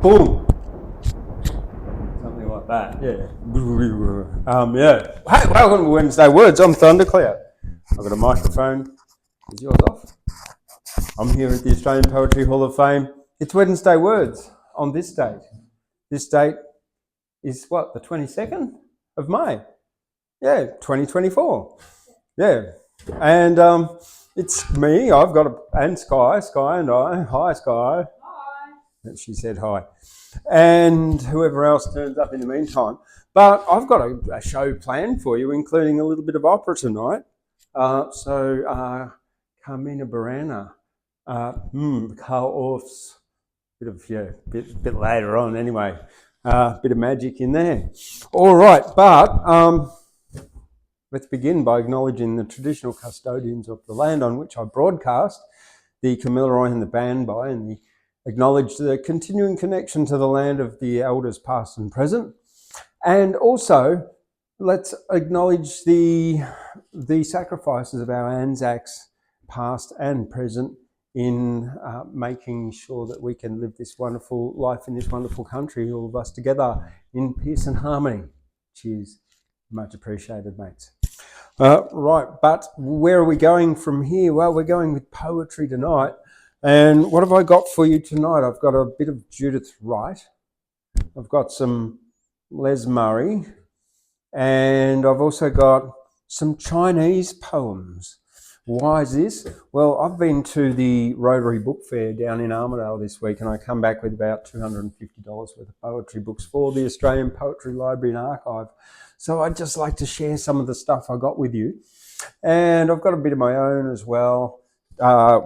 Boom. Something like that, yeah. Yeah. Hey, welcome to Wednesday Words. I'm Thundercloud. I've got a microphone. Is yours off? I'm here at the Australian Poetry Hall of Fame. It's Wednesday Words on this date. This date is what, the 22nd of May? Yeah, 2024. Yeah. And it's me. I've got and Skye and I. Hi, Skye. Hi. She said hi. And whoever else turns up in the meantime. But I've got a show planned for you, including a little bit of opera tonight. So Carmina Burana, Carl Orff's, bit later on anyway. Bit of magic in there. All right, but let's begin by acknowledging the traditional custodians of the land on which I broadcast, the Kamilaroi and the Banbai, and acknowledge the continuing connection to the land of the elders past and present. And also, let's acknowledge the sacrifices of our Anzacs past and present in making sure that we can live this wonderful life in this wonderful country, all of us together in peace and harmony. Cheers. Much appreciated, mates. Right, but where are we going from here? Well, we're going with poetry tonight. And what have I got for you tonight? I've got a bit of Judith Wright. I've got some Les Murray. And I've also got some Chinese poems. Why is this? Well, I've been to the Rotary Book Fair down in Armidale this week, and I come back with about $250 worth of poetry books for the Australian Poetry Library and Archive. So I'd just like to share some of the stuff I got with you. And I've got a bit of my own as well,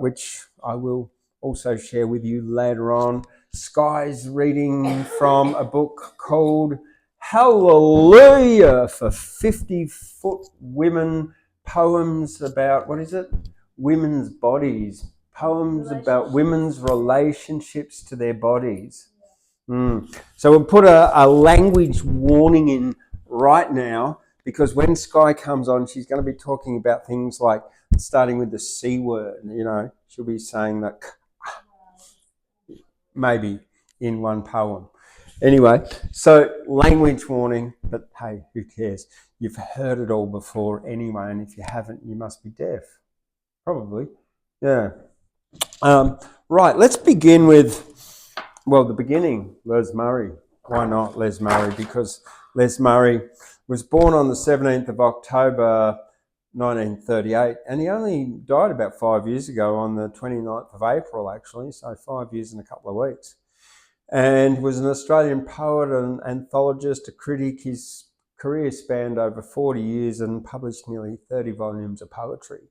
which I will also share with you later on. Skye's reading from a book called Hallelujah for 50-foot women, poems about, women's bodies, poems about women's relationships to their bodies. So we'll put a language warning in right now, because when Skye comes on, she's going to be talking about things like starting with the C word. You know, she'll be saying that maybe in one poem. Anyway, so language warning, but hey, who cares? You've heard it all before anyway, and if you haven't, you must be deaf. Probably, yeah. Right, let's begin with, well, the beginning, Les Murray. Why not Les Murray? Because Les Murray was born on the 17th of October 1938, and he only died about 5 years ago on the 29th of April, actually, so 5 years and a couple of weeks. And was an Australian poet and anthologist, a critic. His career spanned over 40 years and published nearly 30 volumes of poetry,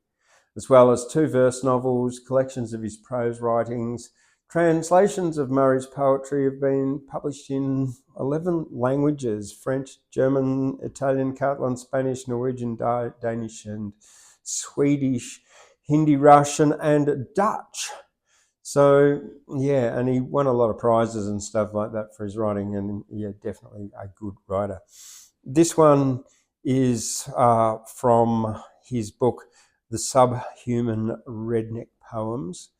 as well as 2 verse novels, collections of his prose writings. Translations of Murray's poetry have been published in 11 languages: French, German, Italian, Catalan, Spanish, Norwegian, Danish, and Swedish, Hindi, Russian, and Dutch. So, yeah, and he won a lot of prizes and stuff like that for his writing, and yeah, definitely a good writer. This one is from his book, The Subhuman Redneck Poems,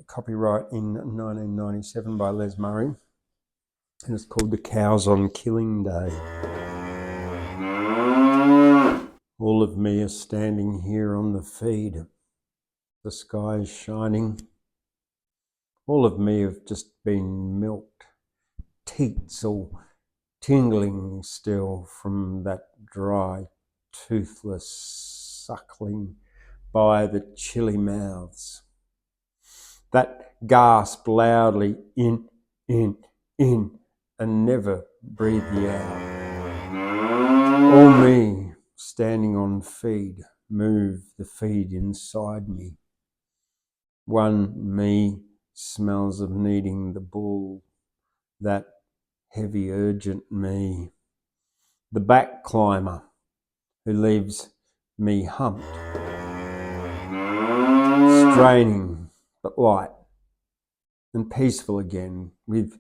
copyright in 1997 by Les Murray, and it's called The Cows on Killing Day. All of me are standing here on the feed. The sky is shining. All of me have just been milked, teats all tingling still from that dry, toothless suckling by the chilly mouths that gasp loudly in, and never breathe ye out. All me standing on feed, move the feed inside me. One me smells of needing the bull, that heavy urgent me, the back climber who leaves me humped, straining but light and peaceful again, with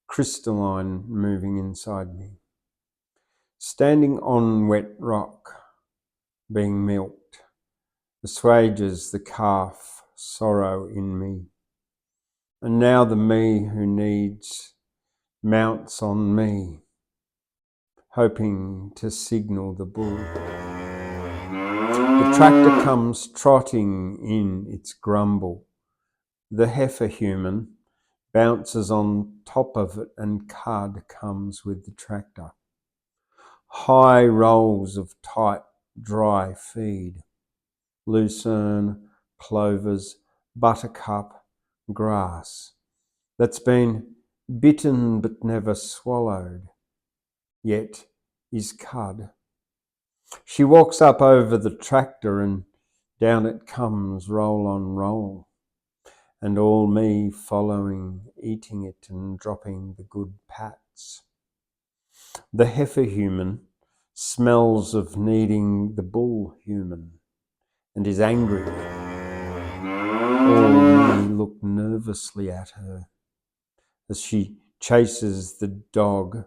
crystalline moving inside me, standing on wet rock, being milked, assuages the calf sorrow in me. And now the me who needs mounts on me, hoping to signal the bull. The tractor comes trotting in its grumble. The heifer human bounces on top of it, and cud comes with the tractor. High rolls of tight, dry feed. Lucerne, clovers, buttercup, grass that's been bitten but never swallowed, yet is cud. She walks up over the tractor and down it comes roll on roll, and all me following, eating it and dropping the good pats. The heifer human smells of needing the bull human and is angry. All me look nervously at her as she chases the dog.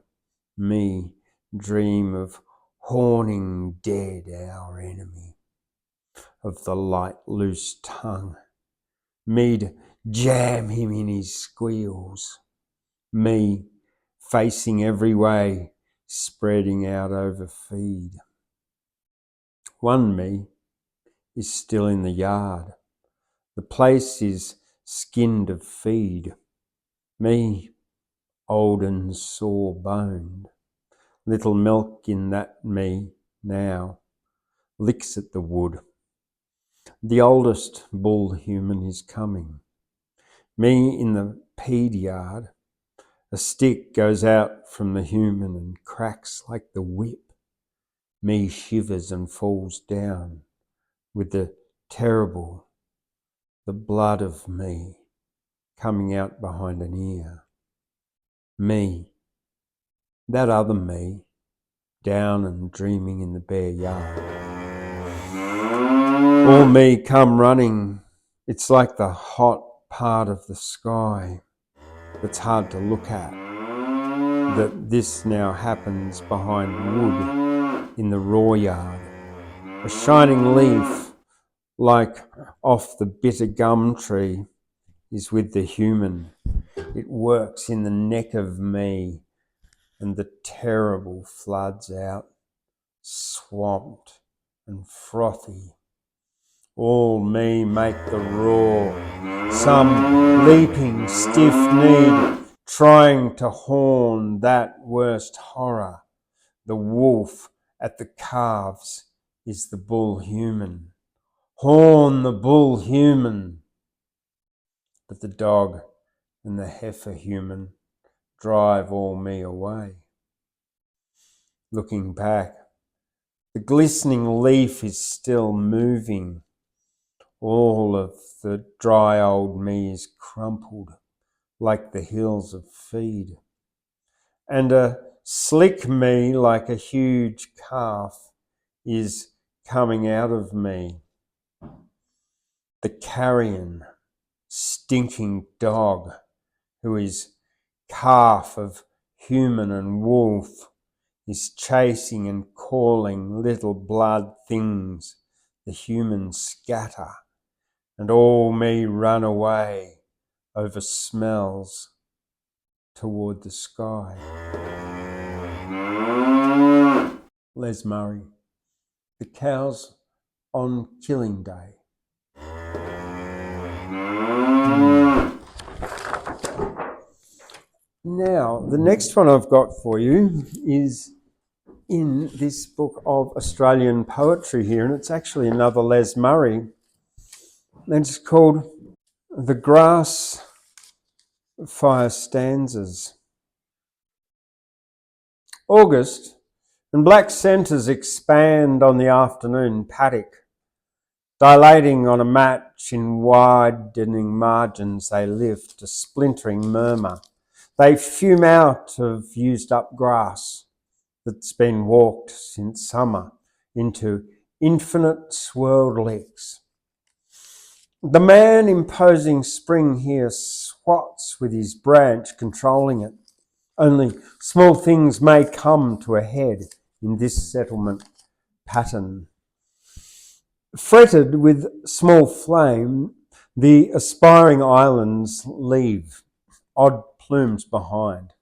Me dream of horning dead our enemy, of the light loose tongue. Me'd jam him in his squeals. Me facing every way, spreading out over feed. One me is still in the yard. The place is skinned of feed. Me, old and sore-boned. Little milk in that me now licks at the wood. The oldest bull human is coming. Me in the pead yard. A stick goes out from the human and cracks like the whip. Me shivers and falls down with the terrible, the blood of me coming out behind an ear. Me, that other me, down and dreaming in the bare yard. All me come running. It's like the hot part of the sky that's hard to look at, that this now happens behind wood in the raw yard. A shining leaf, like off the bitter gum tree, is with the human. It works in the neck of me, and the terrible floods out, swamped and frothy. All me make the roar, some leaping stiff need, trying to horn that worst horror. The wolf at the calves is the bull human. Horn the bull human. But the dog and the heifer human drive all me away. Looking back, the glistening leaf is still moving. All of the dry old me is crumpled like the hills of feed. And a slick me like a huge calf is coming out of me. The carrion, stinking dog who is calf of human and wolf is chasing and calling little blood things the humans scatter, and all me run away over smells toward the sky. Les Murray, The Cows on Killing Day. Now, the next one I've got for you is in this book of Australian poetry here, and it's actually another Les Murray, and it's called The Grass Fire Stanzas. August, and black centres expand on the afternoon paddock. Dilating on a match in widening margins, they lift a splintering murmur. They fume out of used up grass that's been walked since summer into infinite swirled licks. The man imposing spring here swats with his branch, controlling it. Only small things may come to a head in this settlement pattern. Fretted with small flame, The aspiring islands leave odd plumes behind.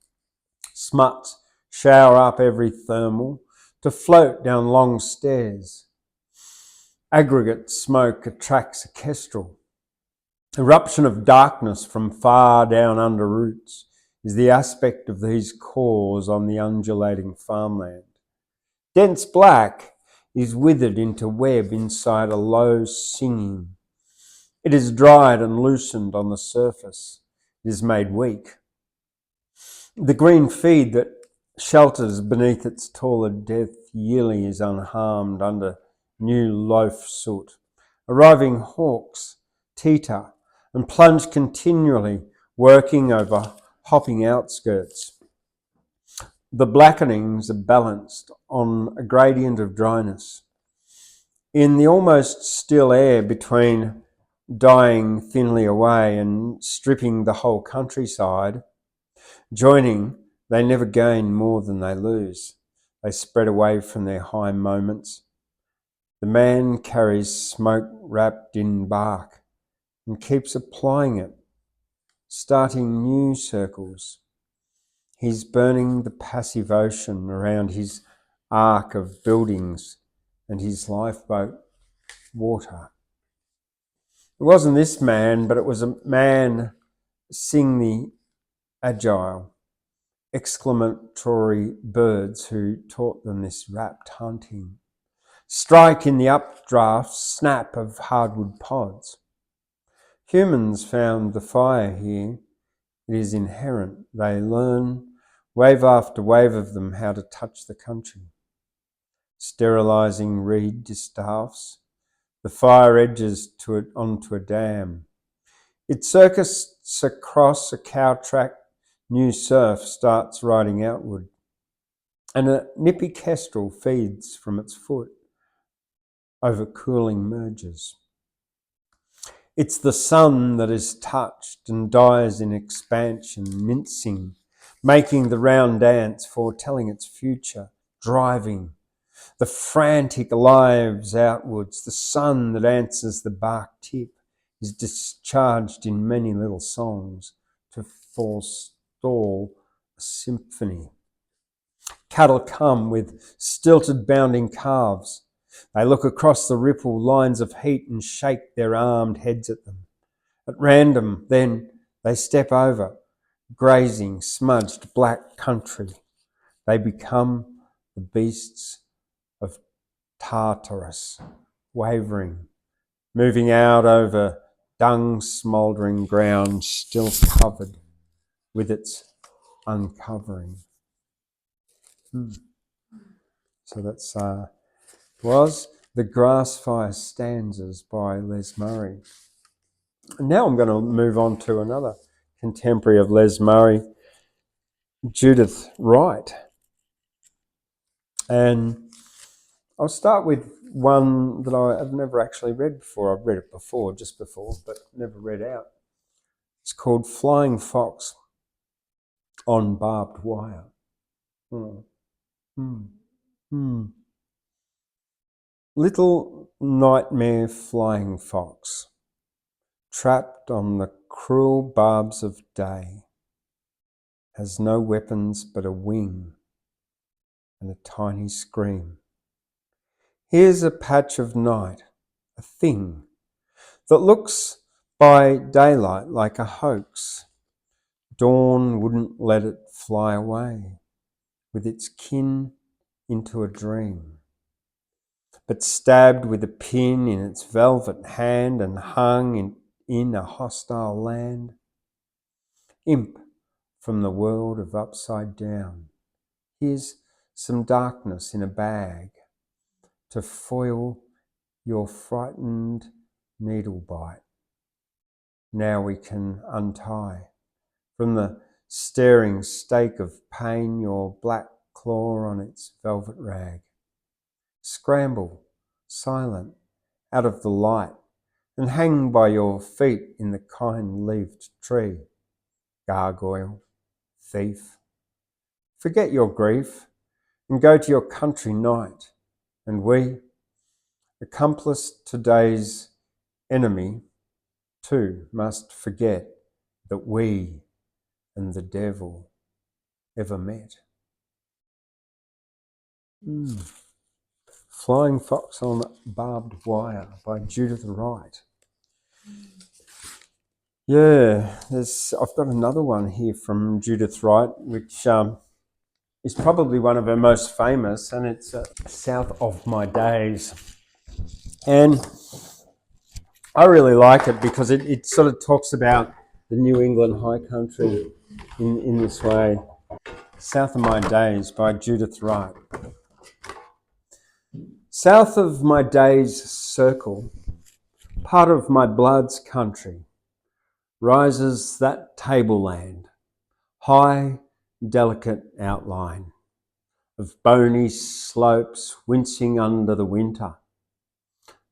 Smuts shower up every thermal to float down long stairs. Aggregate smoke attracts a kestrel. Eruption of darkness from far down under roots is the aspect of these cores on the undulating farmland. Dense black is withered into web inside a low singing. It is dried and loosened on the surface. It is made weak. The green feed that shelters beneath its taller depth yearly is unharmed under new loaf soot. Arriving hawks teeter and plunge continually, working over hopping outskirts. The blackenings are balanced on a gradient of dryness. In the almost still air between dying thinly away and stripping the whole countryside, joining, they never gain more than they lose. They spread away from their high moments. The man carries smoke wrapped in bark and keeps applying it, starting new circles. He's burning the passive ocean around his arc of buildings and his lifeboat water. It wasn't this man, but it was a man sing the agile, exclamatory birds who taught them this rapt hunting. Strike in the updraft snap of hardwood pods. Humans found the fire here. It is inherent. They learn, wave after wave of them, how to touch the country. Sterilising reed distaffs, the fire edges onto a dam. It circuits across a cow track. New surf starts riding outward, and a nippy kestrel feeds from its foot over cooling merges. It's the sun that is touched and dies in expansion, mincing, making the round dance, foretelling its future, driving. The frantic lives outwards, the sun that answers the bark tip is discharged in many little songs to forestall a symphony. Cattle come with stilted bounding calves. They look across the ripple lines of heat and shake their armed heads at them. At random, then, they step over, grazing smudged black country. They become the beasts of Tartarus, wavering, moving out over dung smouldering ground still covered with its uncovering. So that's was The Grass Fire Stanzas by Les Murray. And now I'm going to move on to another contemporary of Les Murray, Judith Wright. And I'll start with one that I've never actually read before. I've read it before, just before, but never read out. It's called Flying Fox on Barbed Wire. Little nightmare flying fox, trapped on the cruel barbs of day, has no weapons but a wing and a tiny scream. Here's a patch of night, a thing that looks by daylight like a hoax. Dawn wouldn't let it fly away with its kin into a dream, but stabbed with a pin in its velvet hand and hung in a hostile land. Imp from the world of upside down, here's some darkness in a bag to foil your frightened needle bite. Now we can untie from the staring stake of pain your black claw on its velvet rag. Scramble, silent, out of the light, and hang by your feet in the kind-leaved tree. Gargoyle, thief, forget your grief and go to your country night, and we, accomplice today's enemy, too must forget that we and the devil ever met. Flying Fox on Barbed Wire by Judith Wright. Yeah, I've got another one here from Judith Wright, which is probably one of her most famous, and it's South of My Days. And I really like it because it sort of talks about the New England high country in this way. South of My Days by Judith Wright. South of my days circle, part of my blood's country, rises that tableland, high, delicate outline of bony slopes wincing under the winter,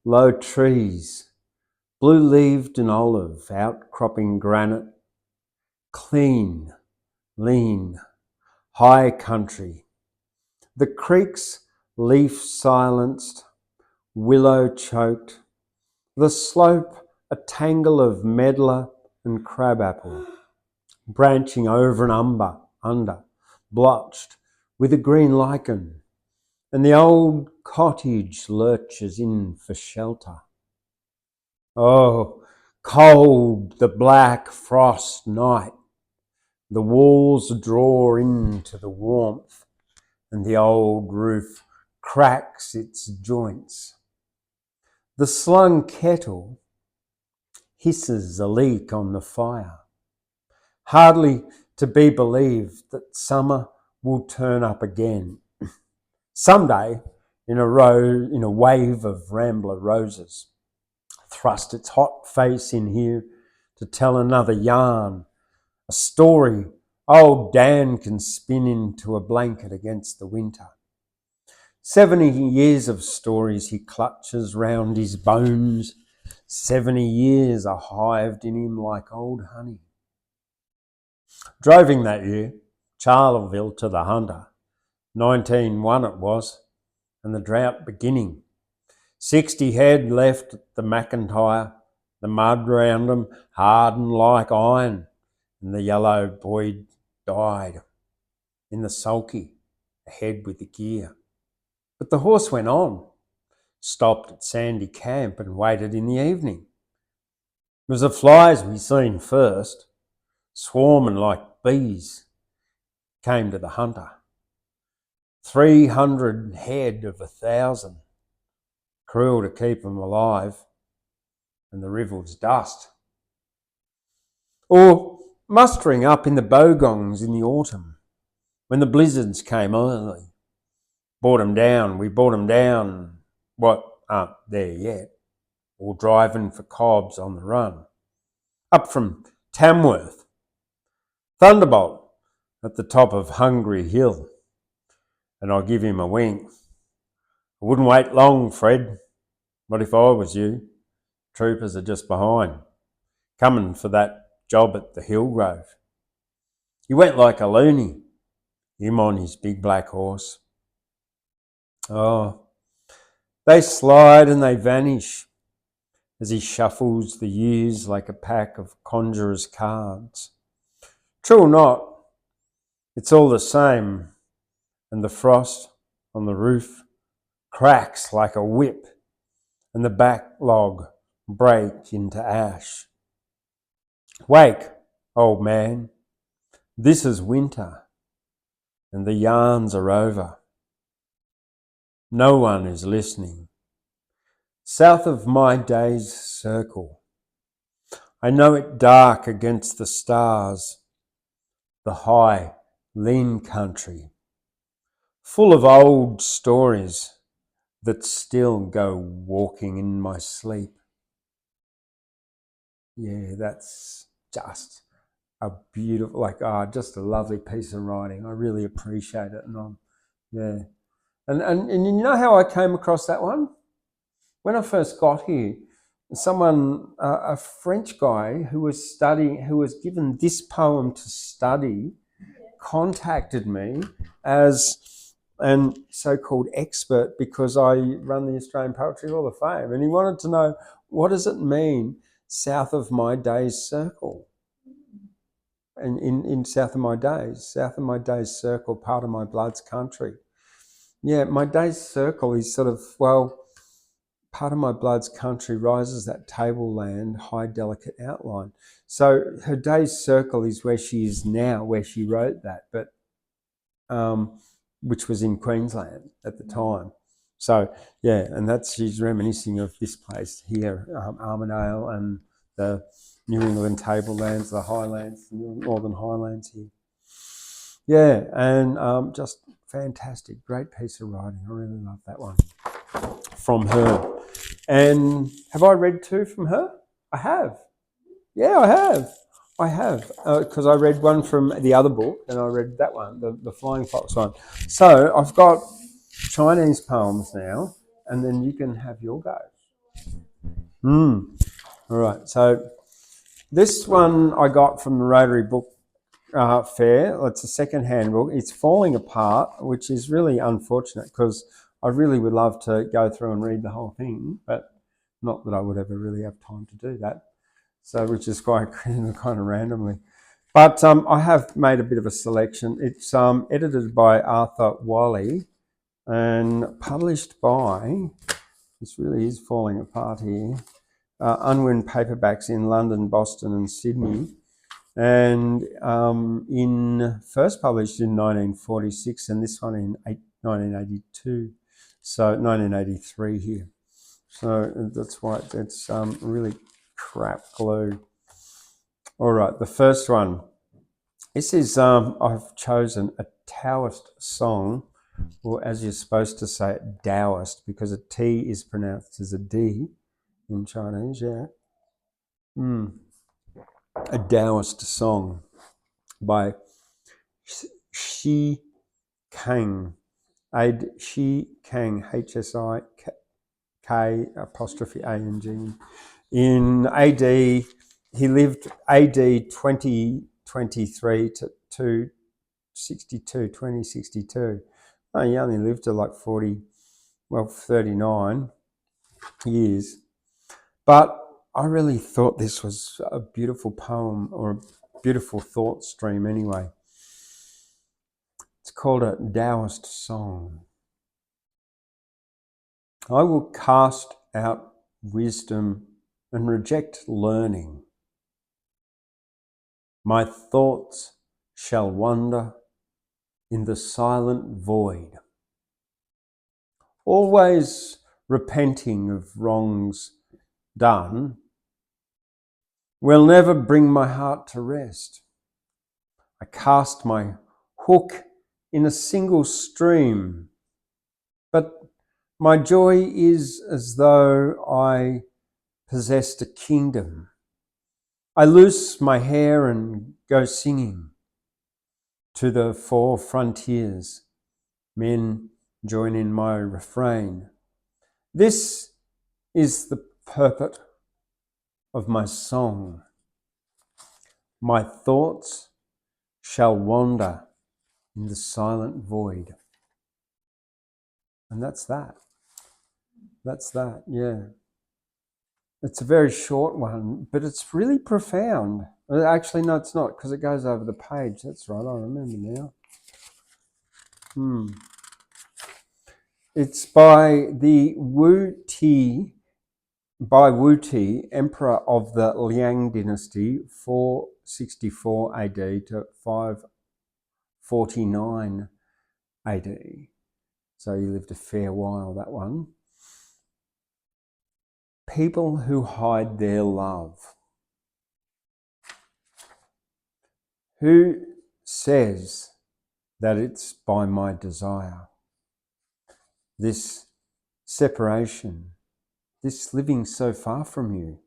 low trees, blue-leaved and olive, outcropping granite, clean, lean, high country, the creeks leaf-silenced, willow-choked, the slope a tangle of medlar and crabapple, branching over and under, blotched with a green lichen, and the old cottage lurches in for shelter. Oh, cold the black frost night, the walls draw into the warmth, and the old roof cracks its joints. The slung kettle hisses a leak on the fire. Hardly to be believed that summer will turn up again. Someday, in a wave of rambler roses, thrust its hot face in here to tell another yarn, a story old Dan can spin into a blanket against the winter. 70 years of stories he clutches round his bones. 70 years are hived in him like old honey. Drove him that year, Charleville to the Hunter. 1901 it was, and the drought beginning. 60 head left at the McIntyre, the mud round them hardened like iron, and the yellow boy died in the sulky, ahead with the gear. But the horse went on, stopped at Sandy Camp and waited in the evening. It was the flies we seen first, swarming like bees, came to the Hunter. 300 head of 1,000, cruel to keep them alive, and the river was dust. Or mustering up in the bogongs in the autumn, when the blizzards came early. We brought 'em down, what aren't there yet, or driving for cobs on the run. Up from Tamworth, Thunderbolt at the top of Hungry Hill, and I give him a wink. I wouldn't wait long, Fred, but if I was you, troopers are just behind, coming for that job at the Hillgrove. He went like a loony, him on his big black horse. Oh, they slide and they vanish as he shuffles the years like a pack of conjurer's cards. True or not, it's all the same, and the frost on the roof cracks like a whip, and the backlog break into ash. Wake, old man, this is winter, and the yarns are over. No one is listening. South of my day's circle, I know it dark against the stars, the high, lean country, full of old stories that still go walking in my sleep. Yeah, that's just a beautiful, just a lovely piece of writing. I really appreciate it. And And you know how I came across that one? When I first got here, a French guy who was given this poem to study, contacted me as an so-called expert because I run the Australian Poetry Hall of Fame, and he wanted to know, what does it mean south of my day's circle. And in south of my day's circle, part of my blood's country. Yeah, my day's circle is sort of, well, part of my blood's country rises that tableland, high delicate outline. So her day's circle is where she is now, where she wrote that, but which was in Queensland at the time. So yeah, and she's reminiscing of this place here, Armidale, and the New England tablelands, the highlands, the northern highlands here. Yeah, and just fantastic, great piece of writing. I really love that one from her. And have I read two from her? I have. Yeah, I have. Because I read one from the other book, and I read that one, the Flying Fox one. So I've got Chinese poems now, and then you can have your go. All right. So this one I got from the Rotary Book Fair. It's a second-hand book. It's falling apart, which is really unfortunate because I really would love to go through and read the whole thing, but not that I would ever really have time to do that. So, which is quite kind of randomly. But I have made a bit of a selection. It's edited by Arthur Wiley and published by, this really is falling apart here, Unwin Paperbacks in London, Boston and Sydney. And first published in 1946 and this one in 1982. So 1983 here. So that's why it's really crap glue. All right, the first one. This is, I've chosen a Taoist song, or as you're supposed to say it, Taoist, because a T is pronounced as a D in Chinese, yeah. A Taoist song by Shi Kang, Shi Kang, H-S-I-K apostrophe A-N-G. In AD, he lived AD 2023 to 2062. Oh, he only lived to like 39 years. But I really thought this was a beautiful poem, or a beautiful thought stream anyway. It's called a Taoist song. I will cast out wisdom and reject learning. My thoughts shall wander in the silent void, always repenting of wrongs done, will never bring my heart to rest. I cast my hook in a single stream, but my joy is as though I possessed a kingdom. I loose my hair and go singing to the four frontiers. Men join in my refrain. This is the purport of my song. My thoughts shall wander in the silent void. And that's that. That's that, yeah. It's a very short one, but it's really profound. Actually, no, it's not, because it goes over the page. That's right, I remember now. It's by the Wu Ti, Emperor of the Liang dynasty, 464 AD to 549 AD. So he lived a fair while, that one. People who hide their love. Who says that it's by my desire? This separation, this living so far from you.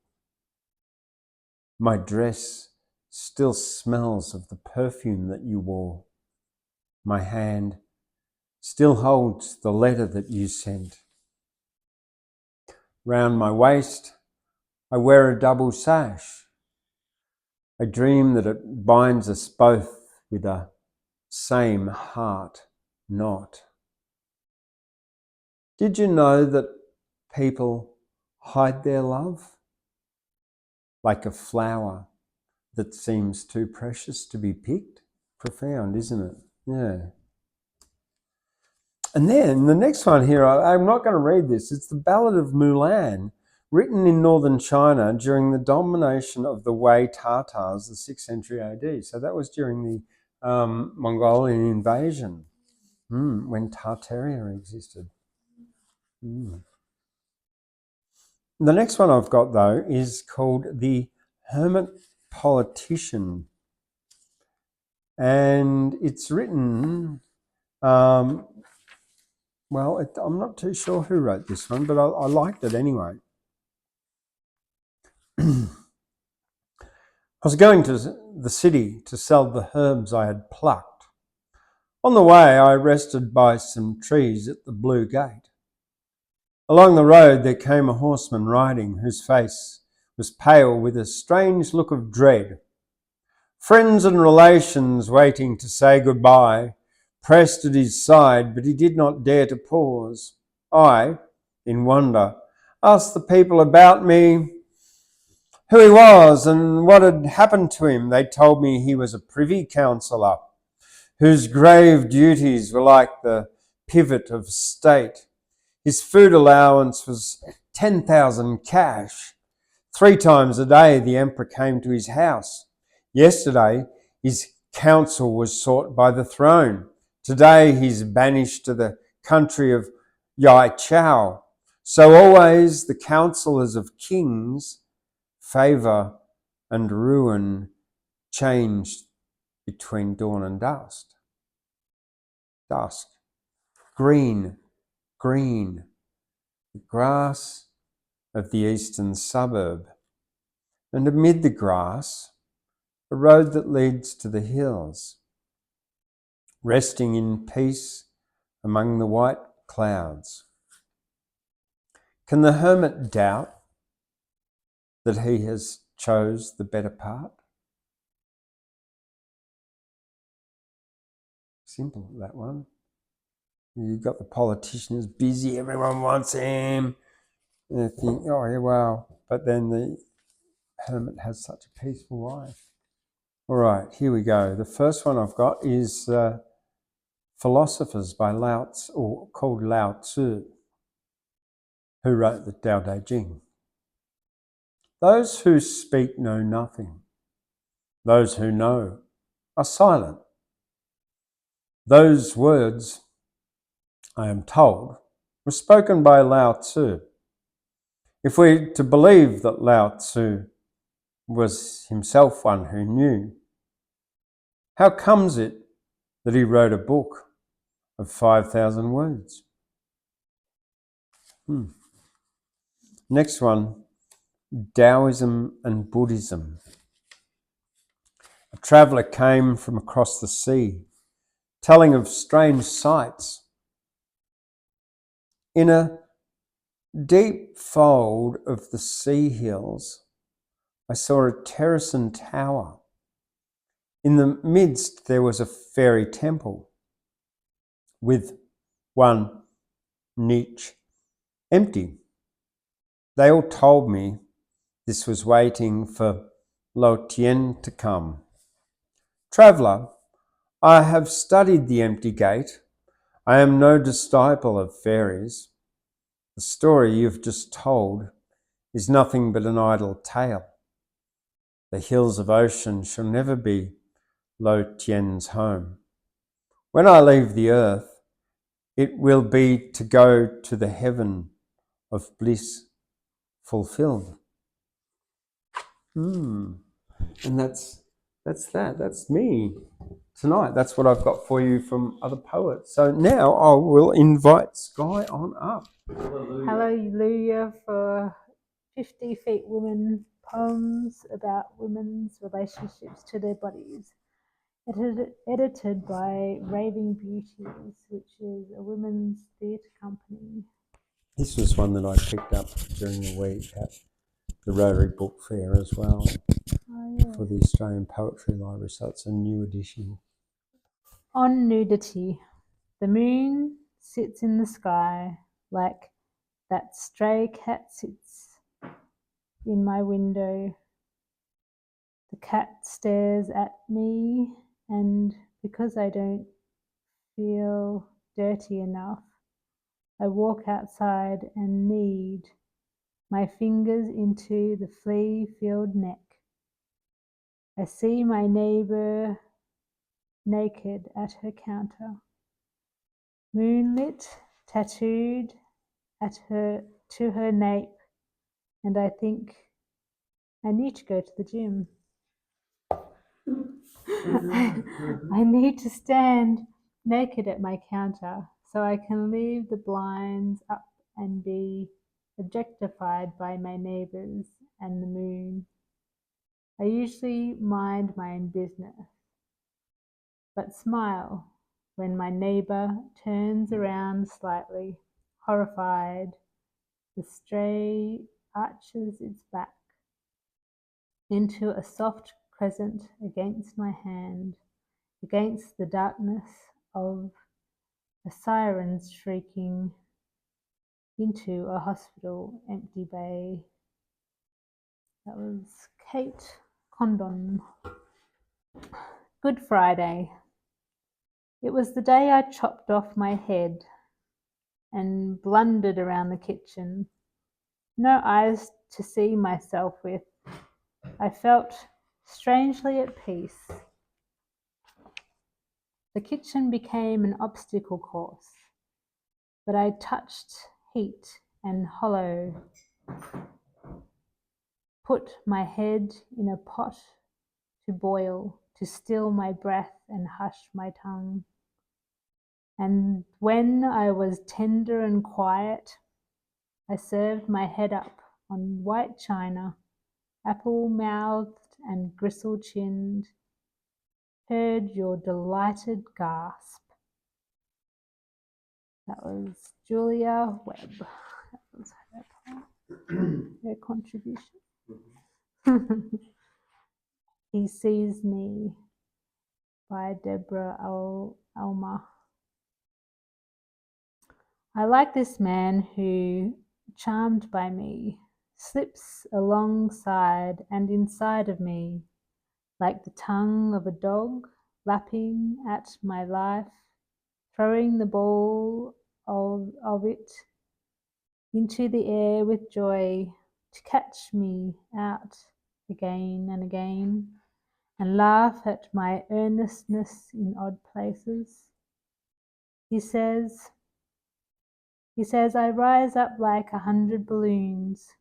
My dress still smells of the perfume that you wore. My hand still holds the letter that you sent. Round my waist, I wear a double sash. I dream that it binds us both with a same heart knot. Did you know that people hide their love? like a flower that seems too precious to be picked. Profound, isn't it? Yeah. And then the next one here, I'm not going to read this. It's the Ballad of Mulan, written in northern China during the domination of the Wei Tatars, the 6th century AD. So that was during the Mongolian invasion, when Tartaria existed. The next one I've got, though, is called The Hermit Politician. And it's written, I'm not too sure who wrote this one, but I liked it anyway. I was going to the city to sell the herbs I had plucked. On the way, I rested by some trees at the Blue Gate. Along the road, there came a horseman riding, whose face was pale with a strange look of dread. Friends and relations waiting to say goodbye pressed at his side, but he did not dare to pause. I, in wonder, asked the people about me who he was and what had happened to him. They told me he was a privy councillor, whose grave duties were like the pivot of state. His food allowance was 10,000 cash. 3 times a day the emperor came to his house. Yesterday his counsel was sought by the throne. Today he's banished to the country of Yai Chao. So always the counsellors of kings, favour and ruin, changed between dawn and dusk. Green, the grass of the eastern suburb, and amid the grass, a road that leads to the hills, resting in peace among the white clouds. Can the hermit doubt that he has chose the better part? Simple, that one. You've got the politician who's busy, everyone wants him. And you think, oh yeah, wow. But then the hermit has such a peaceful life. All right, here we go. The first one I've got is Philosophers by Lao Tzu, or called Lao Tzu, who wrote the Tao Te Ching. Those who speak know nothing. Those who know are silent. Those words, I am told, were spoken by Lao Tzu. If we're to believe that Lao Tzu was himself one who knew, how comes it that he wrote a book of 5,000 words? Next one, Taoism and Buddhism. A traveller came from across the sea, telling of strange sights. In a deep fold of the sea hills, I saw a terracing tower. In the midst there was a fairy temple with one niche empty. They all told me this was waiting for Lo Tien to come. Traveller, I have studied the empty gate. I am no disciple of fairies. The story you've just told is nothing but an idle tale. The hills of ocean shall never be Lo Tien's home. When I leave the earth, it will be to go to the heaven of bliss fulfilled. And that's that. That's me tonight. That's what I've got for you from other poets. So now I will invite Skye on up. Hallelujah for 50 Feet Women poems about women's relationships to their bodies. Edited by Raving Beauties, which is a women's theatre company. This was one that I picked up during the week at the Rotary Book Fair as well, for the Australian Poetry Library, so it's a new edition. On nudity. The moon sits in the sky like that stray cat sits in my window cat stares at me, and because I don't feel dirty enough, I walk outside and knead my fingers into the flea-filled neck. I see my neighbour naked at her counter, moonlit, tattooed to her nape, and I think I need to go to the gym. I need to stand naked at my counter so I can leave the blinds up and be objectified by my neighbours and the moon. I usually mind my own business, but smile when my neighbour turns around slightly, horrified. The stray arches its back into a soft crescent against my hand, against the darkness of a siren's shrieking into a hospital empty bay. That was Kate Condon. Good Friday. It was the day I chopped off my head and blundered around the kitchen. No eyes to see myself with. I felt strangely at peace. The kitchen became an obstacle course, but I touched heat and hollow, put my head in a pot to boil, to still my breath and hush my tongue. And when I was tender and quiet, I served my head up on white china, apple-mouthed and gristle-chinned, heard your delighted gasp. That was Julia Webb. That was her part, her contribution. He Sees Me by Deborah Alma. I like this man who, charmed by me, slips alongside and inside of me, like the tongue of a dog lapping at my life, throwing the ball of it into the air with joy to catch me out again and again, and laugh at my earnestness in odd places. He says, I rise up like 100 balloons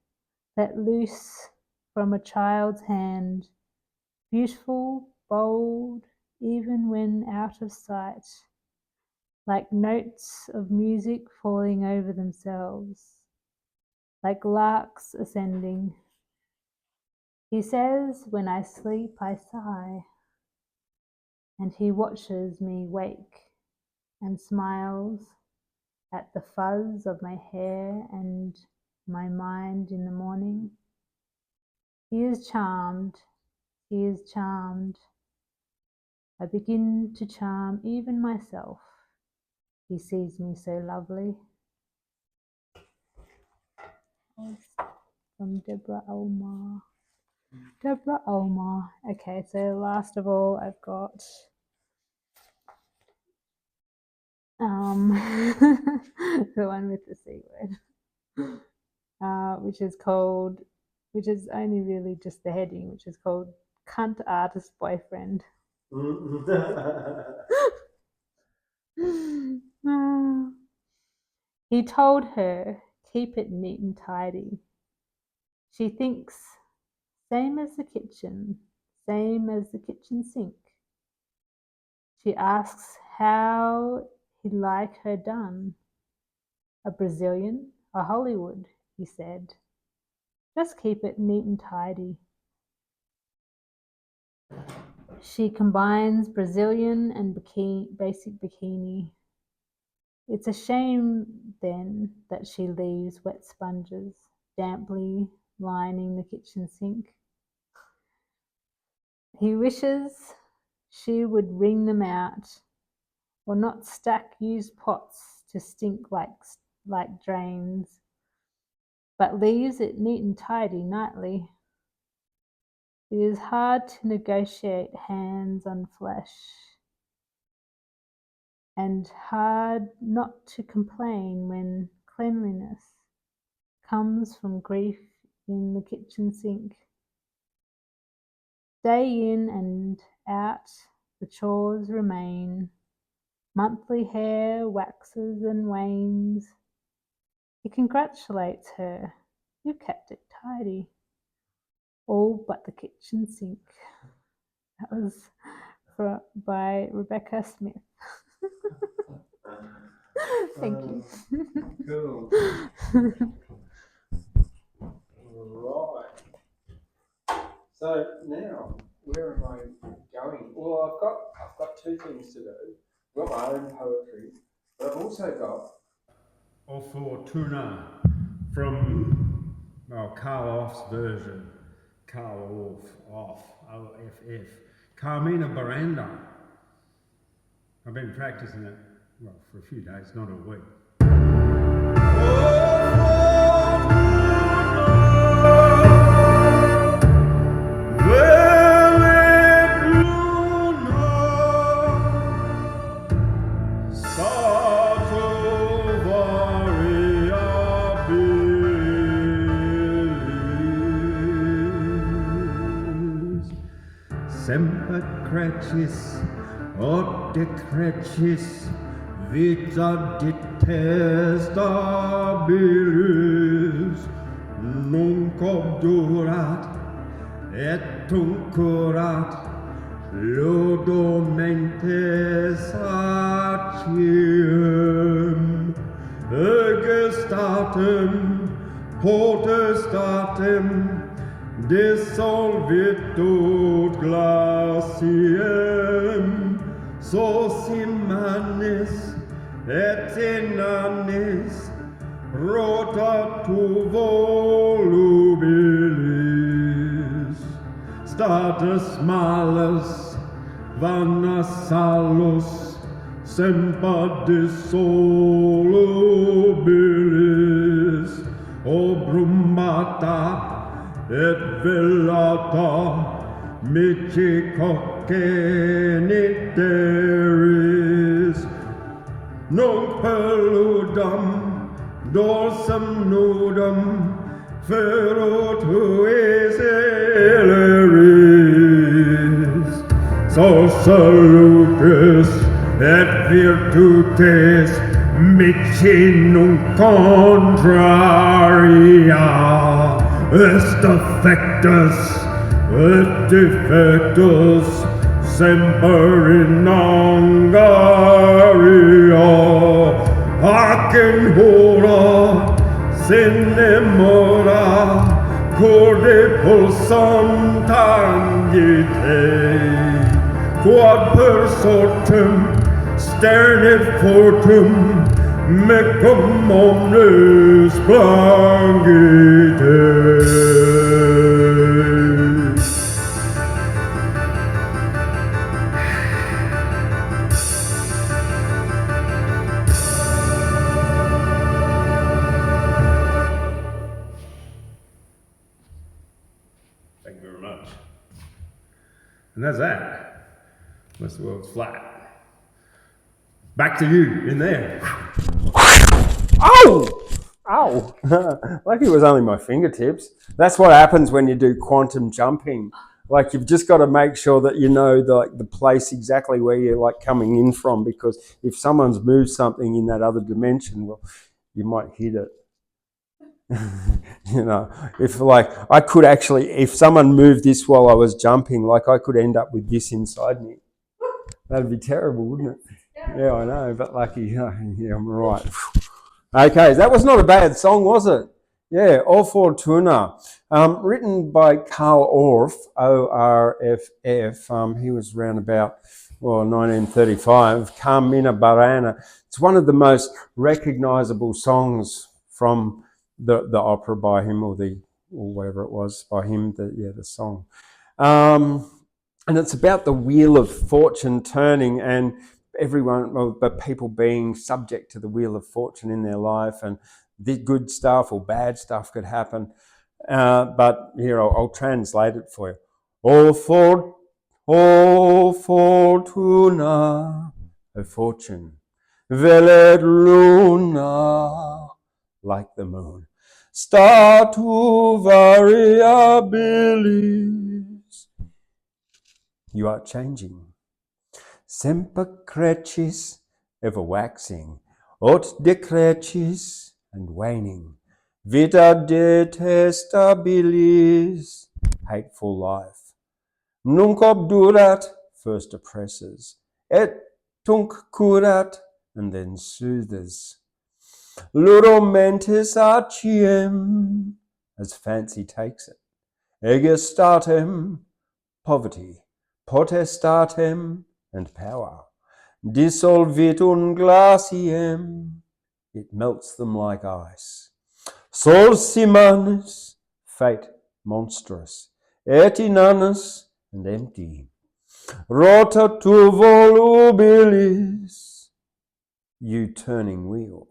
let loose from a child's hand, beautiful, bold, even when out of sight, like notes of music falling over themselves, like larks ascending. He says, when I sleep, I sigh, and he watches me wake and smiles at the fuzz of my hair and my mind in the morning. He is charmed. He is charmed. I begin to charm even myself. He sees me so lovely. From Deborah Alma. Deborah Alma. Okay, so last of all, I've got the one with the C word, which is only really just the heading, which is called Cunt Artist Boyfriend. He told her, keep it neat and tidy. She thinks, same as the kitchen sink. She asks how he'd like her done. A Brazilian, a Hollywood, he said. Just keep it neat and tidy. She combines Brazilian and basic bikini. It's a shame, then, that she leaves wet sponges damply lining the kitchen sink. He wishes she would wring them out, or not stack used pots to stink like drains, but leaves it neat and tidy nightly. It is hard to negotiate hands on flesh, and hard not to complain when cleanliness comes from grief in the kitchen sink. Day in and out, the chores remain. Monthly hair waxes and wanes. He congratulates her. You've kept it tidy. All but the kitchen sink. That was by Rebecca Smith. Thank you. Cool. Right. So now, where am I going? Well, I've got two things to do. I've got my own poetry, but I've also got O Fortuna from Karl Off's version. Karl Off, O-F-F. Carmina Burana. I've been practicing it, well, for a few days, not a week. Semper crecis, ut decrecis, vita detestabilis, nunc obdurat, et tuncurat, lodo mentes aciem, egestatem, potestatem, dissolvitud glaciem, socimanis et inanis rota tu volubilis, status malus vana salus semper dissolubilis, obrumata et velata mici cogeniteris, nunc peludam dorsum nudum ferro tuis ileris, so salutis et virtutes mici nunc contraria, est affectus et defectus semper in Hungaria, ac in hora sine mora corde pulsam tangite, quod per sortem sternit fortum mecum omnes plangite. Thank you very much. And that's that. Unless the world's flat. Back to you in there. Oh! Ow! Lucky it was only my fingertips. That's what happens when you do quantum jumping. Like, you've just got to make sure that you know the place exactly where you're like coming in from, because if someone's moved something in that other dimension, well, you might hit it. You know, if like I could actually, if someone moved this while I was jumping, like I could end up with this inside me. That'd be terrible, wouldn't it? Yeah, I know, but lucky, yeah, I'm right. Okay, that was not a bad song, was it? Yeah, O Fortuna, written by Karl Orff, O-R-F-F. He was around about, 1935. Carmina Burana. It's one of the most recognisable songs from the opera by him, or whatever it was by him. The song. And it's about the wheel of fortune turning, and but people being subject to the wheel of fortune in their life, and the good stuff or bad stuff could happen. But here, I'll translate it for you. O Fortuna, O fortune, velet luna, like the moon, star to variabilis. You are changing. Semper crecis, ever waxing, ut decrecis, and waning. Vita detestabilis, hateful life. Nunc obdurat, first oppresses, et tunc curat, and then soothes. Ludo mentis aciem, as fancy takes it. Egestatem, poverty, potestatem, and power. Dissolvitum glaciem, it melts them like ice. Solsimanus, fate monstrous, et inanus, and empty. Rota tu volubilis, you turning wheel.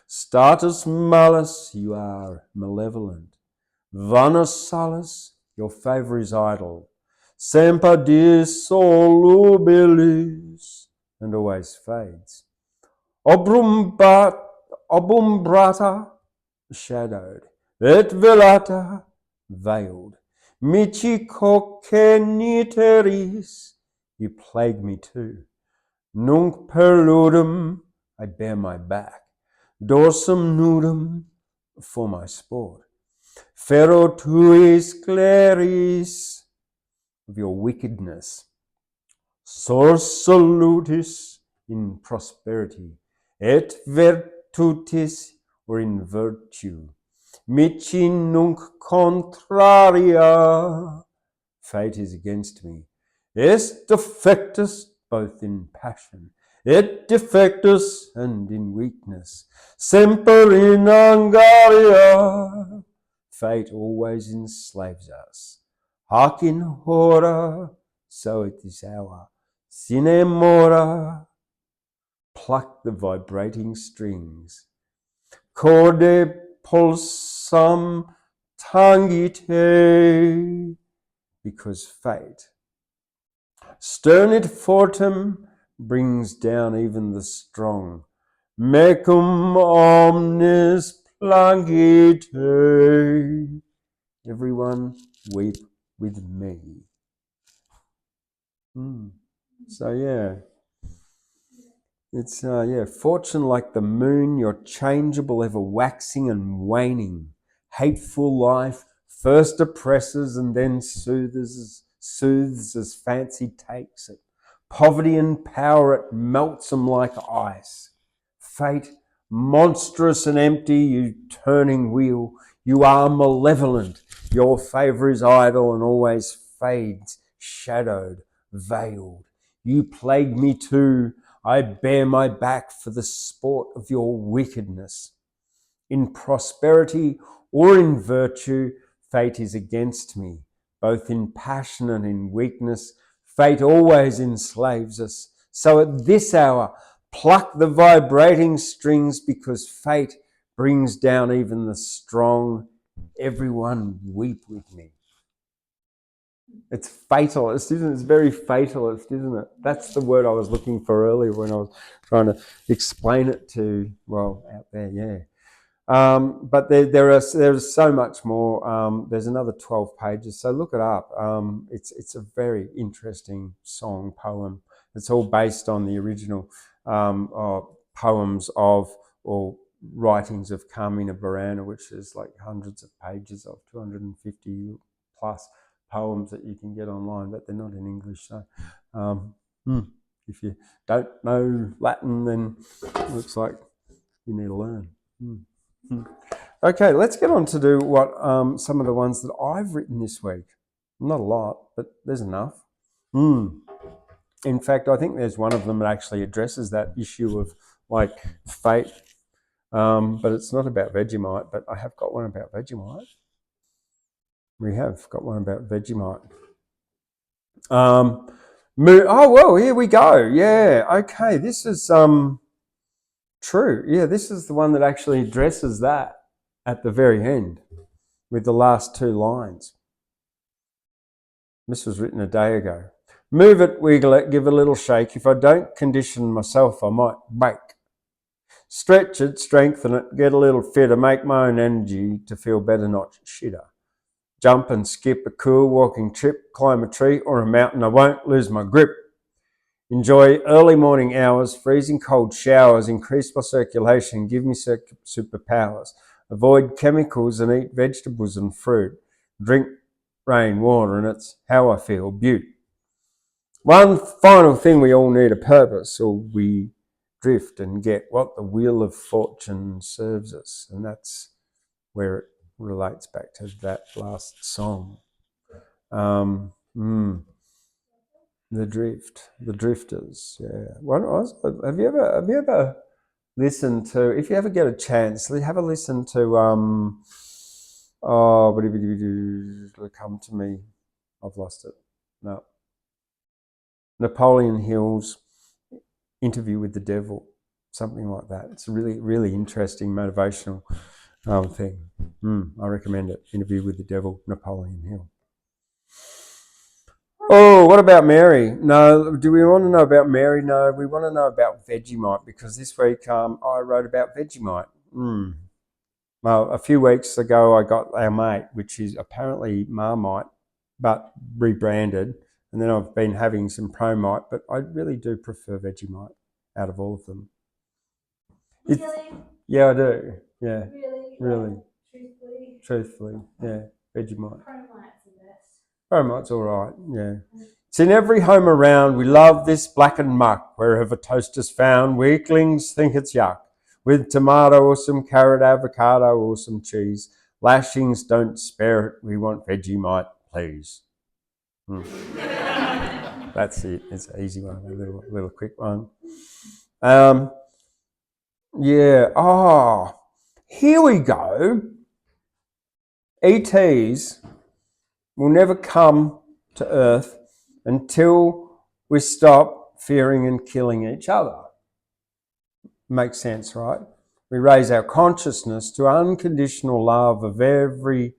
Status malus, you are malevolent. Vanus salus, your favour is idle. Semper dissolubilis, and always fades. Obumbrata, shadowed. Et velata, veiled. Mici coceniteris, you plague me too. Nunc perludum, I bear my back. Dorsum nudum, for my sport. Ferro tuis cleris, of your wickedness. Source salutis, in prosperity. Et virtutis, or in virtue. Mici nunc contraria, fate is against me. Est defectus, both in passion. Et defectus, and in weakness. Semper in angaria, fate always enslaves us. Hac in hora, so at this hour. Sine mora, pluck the vibrating strings. Corde pulsam tangite, because fate. Sternit fortem, brings down even the strong. Mecum omnis plangite, everyone weep with me. So yeah, it's fortune like the moon, you're changeable, ever waxing and waning. Hateful life first oppresses and then soothes as fancy takes it. Poverty and power, it melts them like ice. Fate, monstrous and empty, you turning wheel, you are malevolent. Your favour is idle and always fades, shadowed, veiled. You plague me too, I bear my back for the sport of your wickedness. In prosperity or in virtue, fate is against me. Both in passion and in weakness, fate always enslaves us. So at this hour, pluck the vibrating strings, because fate brings down even the strong. Everyone weep with me. It's fatalist, isn't it? It's very fatalist, isn't it? That's the word I was looking for earlier when I was trying to explain it to, well, out there, yeah. But there's so much more. There's another 12 pages, so look it up. It's a very interesting song, poem. It's all based on the original poems of, or writings of Carmina Burana, which is like hundreds of pages of 250 plus poems that you can get online, but they're not in English. So if you don't know Latin, then it looks like you need to learn. Okay, let's get on to do what some of the ones that I've written this week. Not a lot, but there's enough. In fact, I think there's one of them that actually addresses that issue of like fate, but it's not about Vegemite, but I have got one about Vegemite. We have got one about Vegemite. Oh, well, here we go. Yeah, okay, this is true. Yeah, this is the one that actually addresses that at the very end with the last two lines. This was written a day ago. Move it, wiggle it, give a little shake. If I don't condition myself, I might break. Stretch it, strengthen it, get a little fitter, make my own energy to feel better, not shitter. Jump and skip a cool walking trip, climb a tree or a mountain, I won't lose my grip. Enjoy early morning hours, freezing cold showers, increase my circulation, give me superpowers. Avoid chemicals and eat vegetables and fruit. Drink rain water and it's how I feel, beaut. One final thing, we all need a purpose or we drift and get what the wheel of fortune serves us. And that's where it relates back to that last song. The drift, the drifters, yeah. Have you ever listened to? If you ever get a chance, have a listen to. It'll come to me. I've lost it. No. Napoleon Hill's Interview with the Devil, something like that. It's a really, really interesting motivational thing. I recommend it. Interview with the Devil, Napoleon Hill. Oh, what about Mary? No, do we want to know about Mary? No, we want to know about Vegemite because this week I wrote about Vegemite. Well, a few weeks ago I got our mate, which is apparently Marmite, but rebranded. And then I've been having some Promite, but I really do prefer Vegemite out of all of them. Really? Yeah, I do. Yeah. Really? Truthfully, yeah. Vegemite. Promite's the best. Promite's all right, yeah. It's in every home around. We love this blackened muck. Wherever toast is found, weaklings think it's yuck. With tomato or some carrot, avocado or some cheese. Lashings, don't spare it. We want Vegemite, please. That's it. It's an easy one, a little quick one. Yeah. Oh, here we go. ETs will never come to Earth until we stop fearing and killing each other. Makes sense, right? We raise our consciousness to unconditional love of every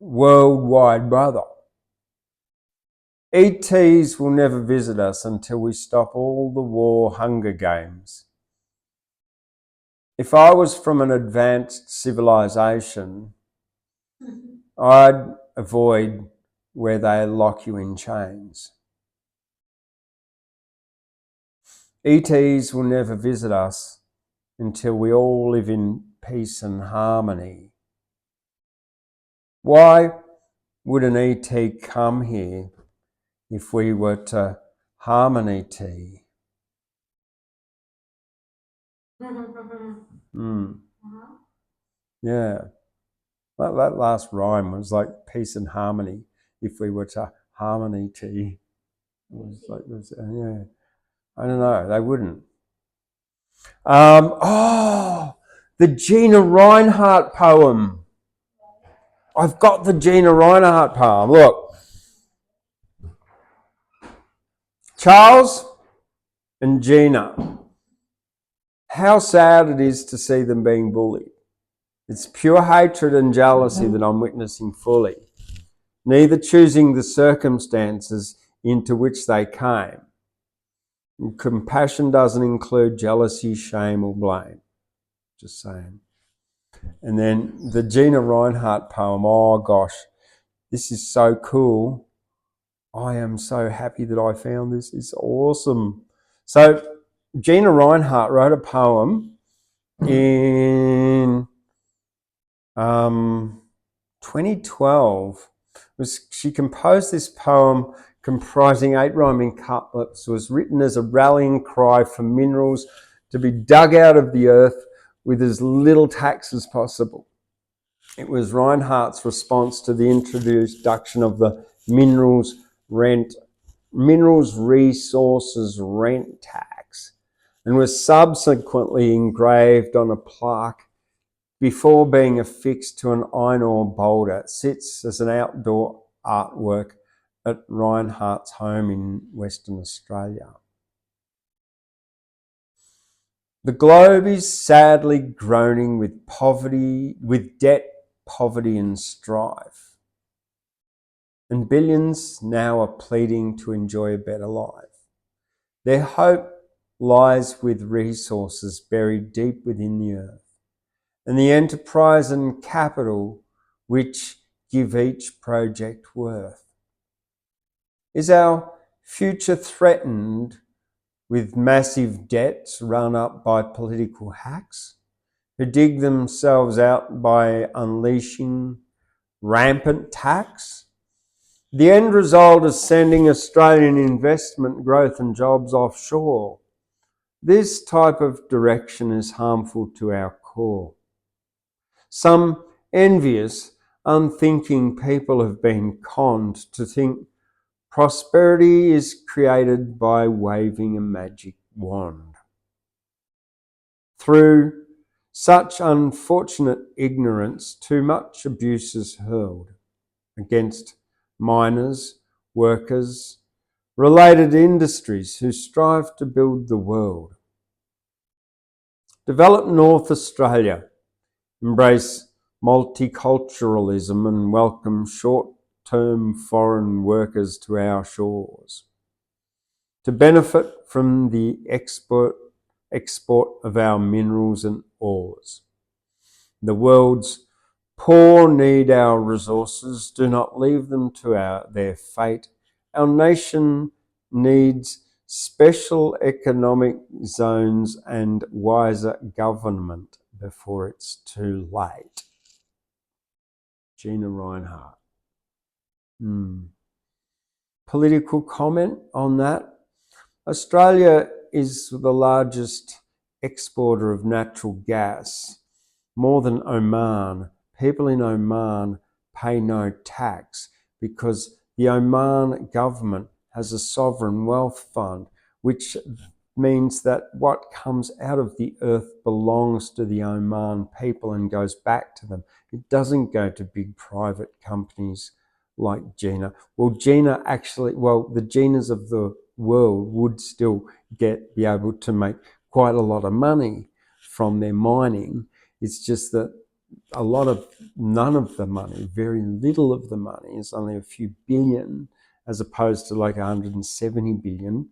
worldwide brother. ETs will never visit us until we stop all the war hunger games. If I was from an advanced civilization, I'd avoid where they lock you in chains. ETs will never visit us until we all live in peace and harmony. Why would an ET come here if we were to harmony tea? Yeah. That last rhyme was like peace and harmony. If we were to harmony tea, yeah. I don't know. They wouldn't. The Gina Reinhardt poem. I've got the Gina Reinhardt poem. Look, Charles and Gina. How sad it is to see them being bullied. It's pure hatred and jealousy that I'm witnessing fully, neither choosing the circumstances into which they came. And compassion doesn't include jealousy, shame, or blame. Just saying. And then the Gina Reinhardt poem, oh gosh, this is so cool. I am so happy that I found this. It's awesome. So Gina Reinhardt wrote a poem in 2012. She composed this poem comprising 8 rhyming couplets, was written as a rallying cry for minerals to be dug out of the earth with as little tax as possible. It was Reinhardt's response to the introduction of the minerals resources rent tax, and was subsequently engraved on a plaque before being affixed to an iron ore boulder. It sits as an outdoor artwork at Reinhardt's home in Western Australia. The globe is sadly groaning with poverty, with debt, poverty and strife. and billions now are pleading to enjoy a better life. Their hope lies with resources buried deep within the earth, and the enterprise and capital which give each project worth. Is our future threatened with massive debts run up by political hacks who dig themselves out by unleashing rampant tax? The end result is sending Australian investment, growth and jobs offshore. This type of direction is harmful to our core. Some envious, unthinking people have been conned to think prosperity is created by waving a magic wand. Through such unfortunate ignorance, too much abuse is hurled against miners, workers, related industries who strive to build the world. Develop North Australia, embrace multiculturalism and welcome short-term foreign workers to our shores to benefit from the export of our minerals and ores. The world's poor need our resources. Do not leave them to their fate. Our nation needs special economic zones and wiser government before it's too late. Gina Reinhardt. Political comment on that. Australia is the largest exporter of natural gas, more than Oman. People in Oman pay no tax because the Oman government has a sovereign wealth fund, which means that what comes out of the earth belongs to the Oman people and goes back to them. It doesn't go to big private companies like Gina. Well, the Ginas of the world would still be able to make quite a lot of money from their mining. It's just that none of the money, very little of the money, is only a few billion, as opposed to like 170 billion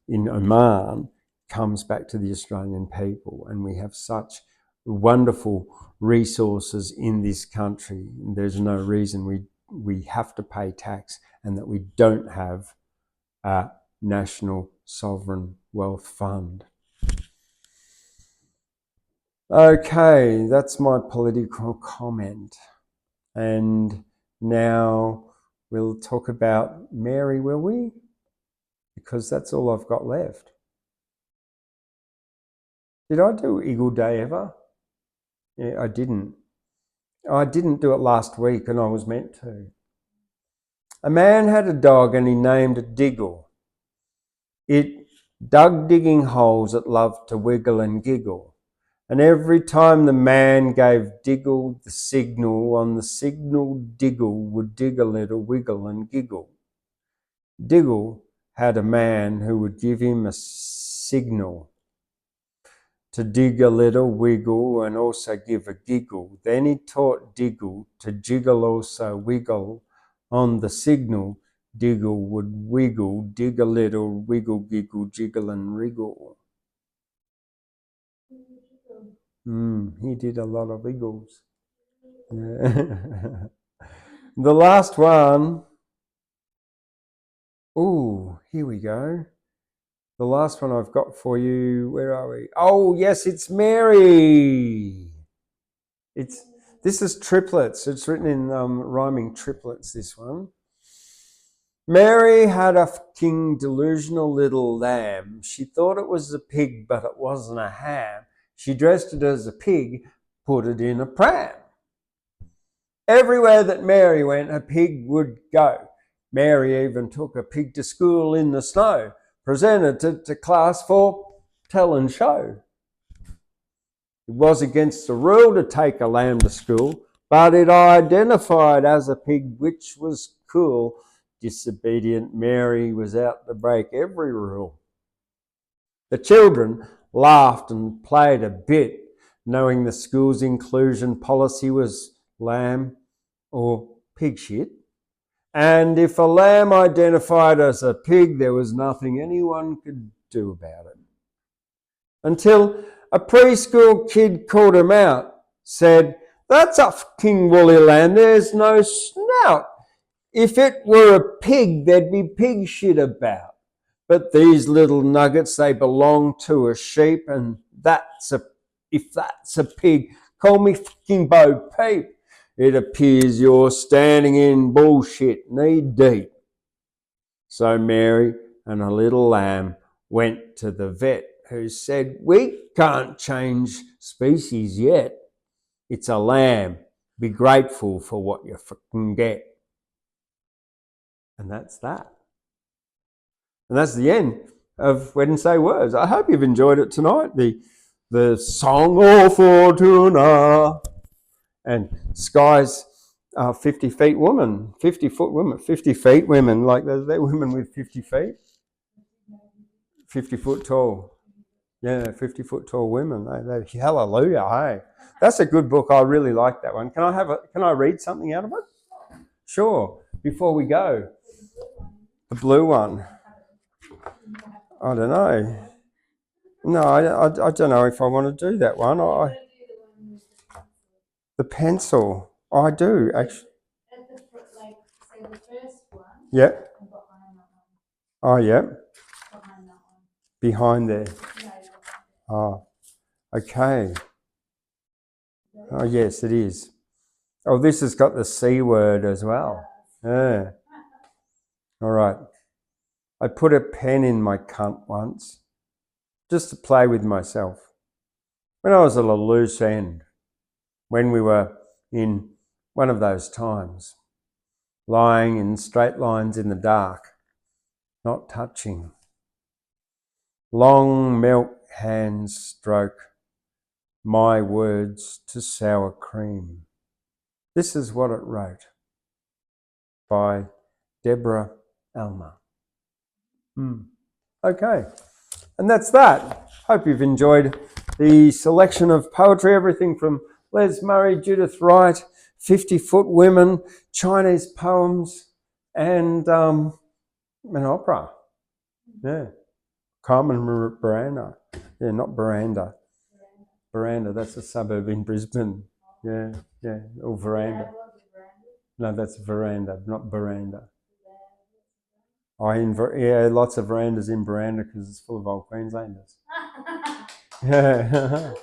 in Oman, comes back to the Australian people. And we have such wonderful resources in this country. There's no reason we have to pay tax and that we don't have a national sovereign wealth fund. Okay, that's my political comment. And now we'll talk about Mary, will we? Because that's all I've got left. Did I do Eagle Day ever? Yeah, I didn't. I didn't do it last week and I was meant to. A man had a dog and he named it Diggle. It dug digging holes it loved to wiggle and giggle. And every time the man gave Diggle the signal, on the signal Diggle would dig a little wiggle and giggle. Diggle had a man who would give him a signal to dig a little wiggle and also give a giggle. Then he taught Diggle to jiggle also wiggle. On the signal, Diggle would wiggle, dig a little, wiggle, giggle, jiggle and wriggle. He did a lot of wiggles. Yeah. The last one. Oh, here we go. The last one I've got for you. Where are we? Oh, yes, it's Mary. This is triplets. It's written in rhyming triplets, this one. Mary had a fucking delusional little lamb. She thought it was a pig, but it wasn't a ham. She dressed it as a pig, put it in a pram. Everywhere that Mary went, a pig would go. Mary even took a pig to school in the snow, presented it to class for tell and show. It was against the rule to take a lamb to school, but it identified as a pig, which was cool. Disobedient Mary was out to break every rule. The children laughed and played a bit, knowing the school's inclusion policy was lamb or pig shit. And if a lamb identified as a pig, there was nothing anyone could do about it. Until a preschool kid called him out, said, "That's a fucking woolly lamb, there's no snout. If it were a pig, there'd be pig shit about. But these little nuggets, they belong to a sheep, and if that's a pig, call me fucking Bo Peep. It appears you're standing in bullshit knee deep." So Mary and her little lamb went to the vet, who said, "We can't change species yet. It's a lamb. Be grateful for what you fucking get." And that's that. And that's the end of Wednesday Words. I hope you've enjoyed it tonight. The song O Fortuna and Skye's 50 feet woman, 50-foot woman, 50 feet women, like they're women with 50 feet, 50 foot tall. Yeah, 50-foot tall women. They hallelujah, hey. That's a good book. I really like that one. Can I read something out of it? Sure. Before we go. The blue one. I don't know. No, I don't know if I want to do that one. The pencil. I do, actually. Say the first one. Yep. And behind that one. Oh, yep. Behind that one. Behind there. No. Oh, okay. Oh, yes, it is. Oh, this has got the C word as well. Yeah. All right. I put a pen in my cunt once, just to play with myself. When I was at a loose end, when we were in one of those times, lying in straight lines in the dark, not touching. Long milk hands stroke my words to sour cream. This is what it wrote by Deborah Alma. Okay, and that's that. Hope you've enjoyed the selection of poetry, everything from Les Murray, Judith Wright, 50-foot women, Chinese poems, and an opera. Yeah, Carmen Miranda. Yeah, not Veranda. Veranda, that's a suburb in Brisbane. Yeah, or Veranda. No, that's veranda, not veranda. Lots of verandas in Veranda because it's full of old Queenslanders. Yeah,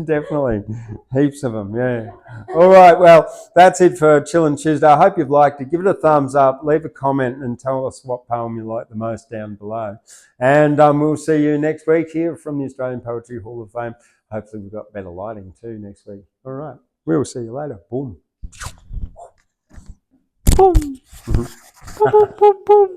definitely. Heaps of them, yeah. All right, well, that's it for Chillin' Tuesday. I hope you've liked it. Give it a thumbs up, leave a comment and tell us what poem you like the most down below. And we'll see you next week here from the Australian Poetry Hall of Fame. Hopefully we've got better lighting too next week. All right, we'll see you later. Boom. Boom. Boom, boom, boom.